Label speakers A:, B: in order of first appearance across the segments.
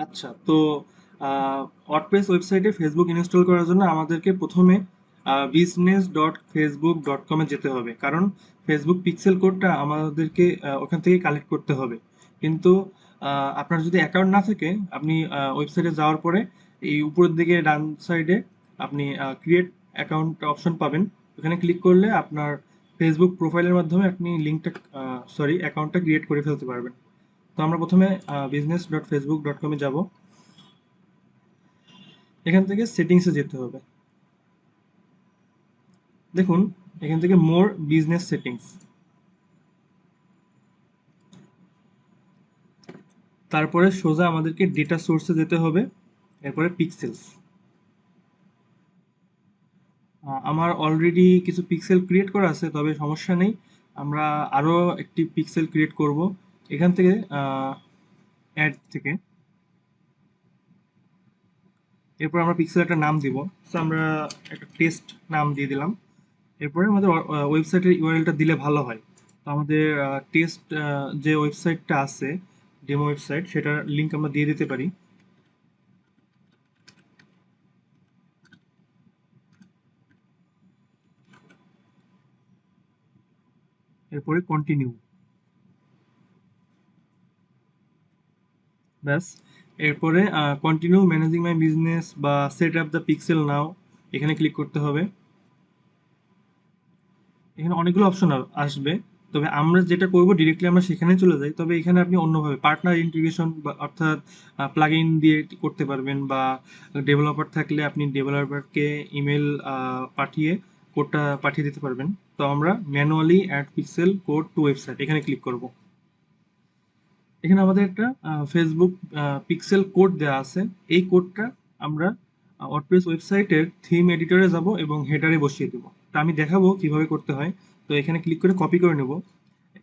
A: আচ্ছা, তো ওয়ার্ডপ্রেস ওয়েবসাইটে ফেসবুক ইনস্টল করার জন্য আমাদেরকে প্রথমে business.facebook.com এ যেতে হবে, কারণ ফেসবুক পিক্সেল কোডটা আমাদেরকে ওখান থেকে কালেক্ট করতে হবে। কিন্তু আপনার যদি অ্যাকাউন্ট না থাকে, আপনি ওয়েবসাইটে যাওয়ার পরে এই উপরের দিকে ডান সাইডে আপনি ক্রিয়েট অ্যাকাউন্ট অপশন পাবেন। ওখানে ক্লিক করলে আপনার ফেসবুক প্রোফাইলের মাধ্যমে আপনি অ্যাকাউন্টটা ক্রিয়েট করে ফেলতে পারবেন। তো আমরা প্রথমে business.facebook.com এ যাব। এখান থেকে সেটিংসে যেতে হবে। দেখুন, এখান থেকে মোর বিজনেস সেটিংস, তারপরে সোজা আমাদেরকে ডেটা সোর্সে যেতে হবে, এরপরে পিক্সেলস। আমার অলরেডি কিছু পিক্সেল ক্রিয়েট করা আছে, তবে সমস্যা নেই, আমরা আরো একটি পিক্সেল ক্রিয়েট করব। এখান থেকে অ্যাড থেকে এরপর আমরা পিক্সেল একটা নাম দিব। তো আমরা একটা টেস্ট নাম দিয়ে দিলাম। এরপরে আমাদের ওয়েবসাইটের ইউআরএলটা দিলে ভালো হয়। তো আমাদের টেস্ট যে ওয়েবসাইটটা আছে, ডেমো ওয়েবসাইট, সেটার লিংক আমরা দিয়ে দিতে পারি। এরপরে কন্টিনিউ, ব্যাস। এরপরে কন্টিনিউ ম্যানেজিং মাই বিজনেস বা সেট আপ দ্য পিক্সেল নাও, এখানে ক্লিক করতে হবে। এখানে অনেকগুলো অপশন আসবে, তবে আমরা যেটা করব ডিরেক্টলি আমরা সেখানে চলে যাই। তবে এখানে আপনি অন্যভাবে পার্টনার ইন্টিগ্রেশন, অর্থাৎ প্লাগ ইন দিয়ে করতে পারবেন, বা ডেভেলপার থাকলে আপনি ডেভেলপারকে ইমেল পাঠিয়ে কোডটা পাঠিয়ে দিতে পারবেন। তো আমরা manually add pixel code to website, এখানে ক্লিক করব। এখানে আমাদের একটা ফেসবুক পিক্সেল কোড দেওয়া আছে। এই কোডটা আমরা ওয়ার্ডপ্রেস ওয়েবসাইটের থিম এডিটরে যাব এবং হেডারে বসিয়ে দেবো। তা আমি দেখাবো কিভাবে করতে হয়। তো এখানে ক্লিক করে কপি করে নেব।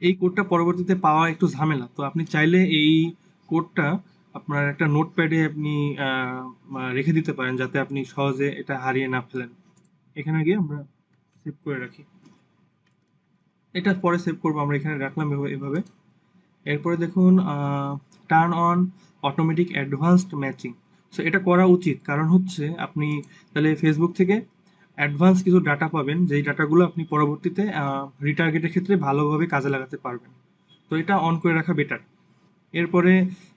A: এই কোডটা পরবর্তীতে পাওয়া একটু ঝামেলা, তো আপনি চাইলে এই কোডটা আপনার একটা নোটপ্যাডে আপনি রেখে দিতে পারেন, যাতে আপনি সহজে এটা হারিয়ে না ফেলেন। এখানে গিয়ে আমরা সেভ করে রাখি। এটা পরে সেভ করবো, আমরা এখানে রাখলাম এভাবে। এরপরে দেখুন, turn on automatic advanced matching. So এটা করা উচিত, কারণ হচ্ছে আপনি তাহলে ফেসবুক থেকে অ্যাডভান্স কিছু ডাটা পাবেন, যেই ডাটাগুলো আপনি পরবর্তীতে রিটার্গেটের ক্ষেত্রে ভালোভাবে কাজে লাগাতে পারবেন। তো এটা অন করে রাখা বেটার। এরপরে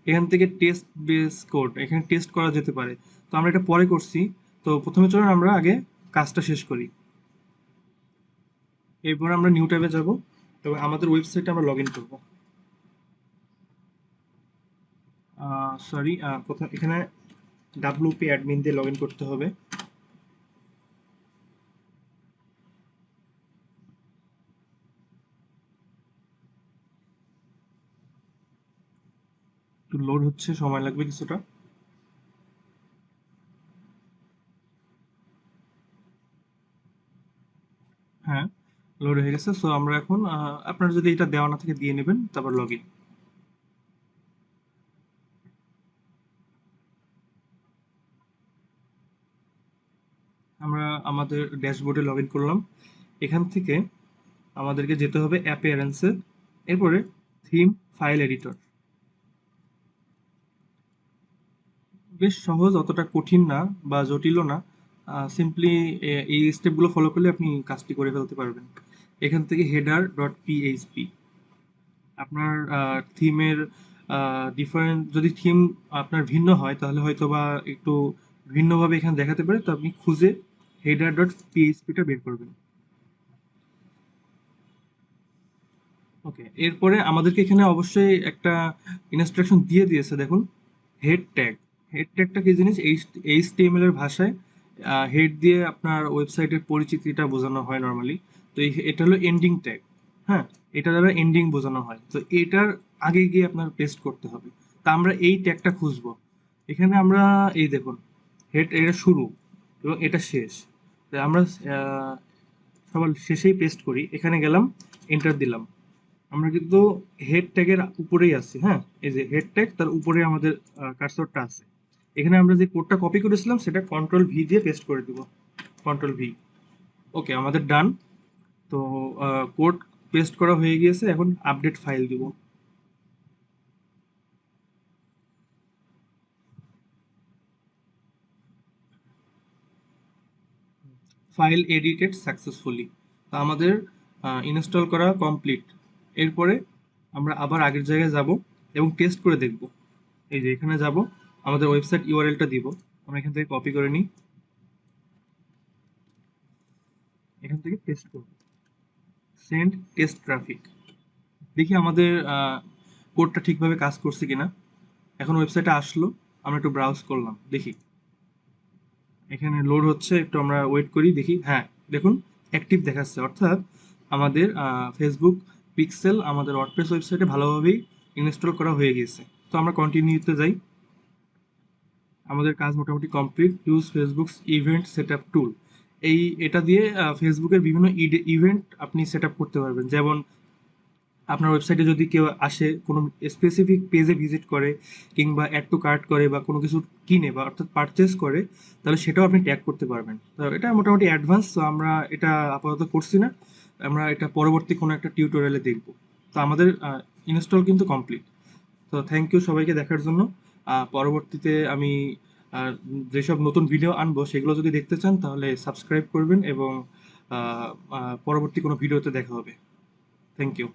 A: এখান থেকে টেস্ট বেস কোড, এখানে টেস্ট করা যেতে পারে। তো আমরা এটা পরে করছি। তো প্রথমে চলুন আমরা আগে কাজটা শেষ করি। এরপর আমরা নিউ ট্যাবে যাব এবং আমাদের ওয়েবসাইটে আমরা লগ ইন করবো। সরি, কোথাও এখানে ডাব্লিউপি অ্যাডমিন দিয়ে লগ ইন করতে হবে। একটু লোড হচ্ছে, সময় লাগবে কিছুটা। হ্যাঁ, লোড হয়ে গেছে। সো আমরা এখন আপনার যদি এটা দেওয়া না থাকে দিয়ে নেবেন, তারপর লগ ইন। আমরা আমাদের ড্যাশবোর্ডে লগ ইন করলাম। এখান থেকে আমাদেরকে যেতে হবে অ্যাপিয়ারেন্সে, এরপরে থিম ফাইল এডিটর। বেশ সহজ, অতটা কঠিন না বা জটিলও না। সিম্পলি এই স্টেপগুলো ফলো করলে আপনি কাজটি করে ফেলতে পারবেন। এখান থেকে হেডার ডট পিএইচপি, আপনার থিমের ডিফারেন্ট, যদি থিম আপনার ভিন্ন হয় তাহলে হয়তো বা একটু ভিন্নভাবে এখানে দেখাতে পারে। তো আপনি খুঁজে হেডার ডট পিএইচপিটা বের করবেন। ওকে, এরপরে আমাদেরকে এখানে অবশ্যই একটা ইনস্ট্রাকশন দিয়ে দিয়েছে, দেখুন, হেড ট্যাগ। হেড ট্যাগটা কি জিনিস? এইচটিএমএল এর ভাষায় হেড দিয়ে আপনার ওয়েবসাইটের পরিচিতিটা বোঝানো হয় নর্মালি। তো এটা হলো এন্ডিং ট্যাগ। হ্যাঁ, এটা দ্বারা এন্ডিং বোঝানো হয়। তো এটার আগে গিয়ে আপনার পেস্ট করতে হবে। তা আমরা এই ট্যাগটা খুঁজবো। এখানে আমরা এই দেখুন, হেড এটা শুরু এবং এটা শেষ। তো আমরা সবার শেষেই পেস্ট করি। এখানে গেলাম, এন্টার দিলাম। আমরা কিন্তু হেড ট্যাগের উপরেই আছি। হ্যাঁ, এই যে হেড ট্যাগ, তার উপরে আমাদের কার্সরটা আছে। এখানে আমরা যে কোডটা কপি করেছিলাম সেটা কন্ট্রোল ভি দিয়ে পেস্ট করে দিব। Control V. ওকে, আমাদের ডান। তো কোড পেস্ট করা হয়ে গিয়েছে, এখন আপডেট ফাইল দিব। File edited successfully. তো আমাদের ইনস্টল করা কমপ্লিট। এরপরে আমরা আবার আগের জায়গায় যাব এবং টেস্ট করে দেখব। এই যে এখানে যাব, আমাদের ওয়েবসাইট ইউআরএলটা দিব, আমরা এখান থেকে কপি করে নিই, এখান থেকে টেস্ট করব, সেন্ড টেস্ট ট্রাফিক। দেখি আমাদের কোডটা ঠিকভাবে কাজ করছে কিনা। এখন ওয়েবসাইটে আসলো, আমরা একটু ব্রাউজ করলাম, দেখি এখানে লোড হচ্ছে, একটু আমরা ওয়েট করি, দেখি হ্যাঁ দেখুন অ্যাক্টিভ দেখাচ্ছে, অর্থাৎ আমাদের ফেসবুক পিক্সেল আমাদের ওয়ার্ডপ্রেস ওয়েবসাইটে ভালোভাবেই ইনস্টল করা হয়ে গেছে। তো আমরা কন্টিনিউতে যাই, আমাদের কাজ মোটামুটি complete. Use Facebook event set up tool, এটা দিয়ে ফেসবুকের বিভিন্ন ইভেন্ট আপনি সেট আপ করতে পারবেন। যেমন আপনার ওয়েবসাইটে যদি কেউ আসে, কোনো স্পেসিফিক পেজে ভিজিট করে, কিংবা অ্যাড টু কার্ট করে, বা কোনো কিছু কিনে বা অর্থাৎ পারচেস করে, তাহলে সেটাও আপনি ট্যাগ করতে পারবেন। তো এটা মোটামুটি অ্যাডভান্স, তো আমরা এটা আপাতত করছি না, আমরা এটা পরবর্তী কোনো একটা টিউটোরিয়ালে দেখব। তো আমাদের ইনস্টল কিন্তু কমপ্লিট। তো থ্যাংক ইউ সবাইকে দেখার জন্য। পরবর্তীতে আমি যেসব নতুন ভিডিও আনবো সেগুলো যদি দেখতে চান তাহলে সাবস্ক্রাইব করবেন, এবং পরবর্তী কোনো ভিডিওতে দেখা হবে। Thank you.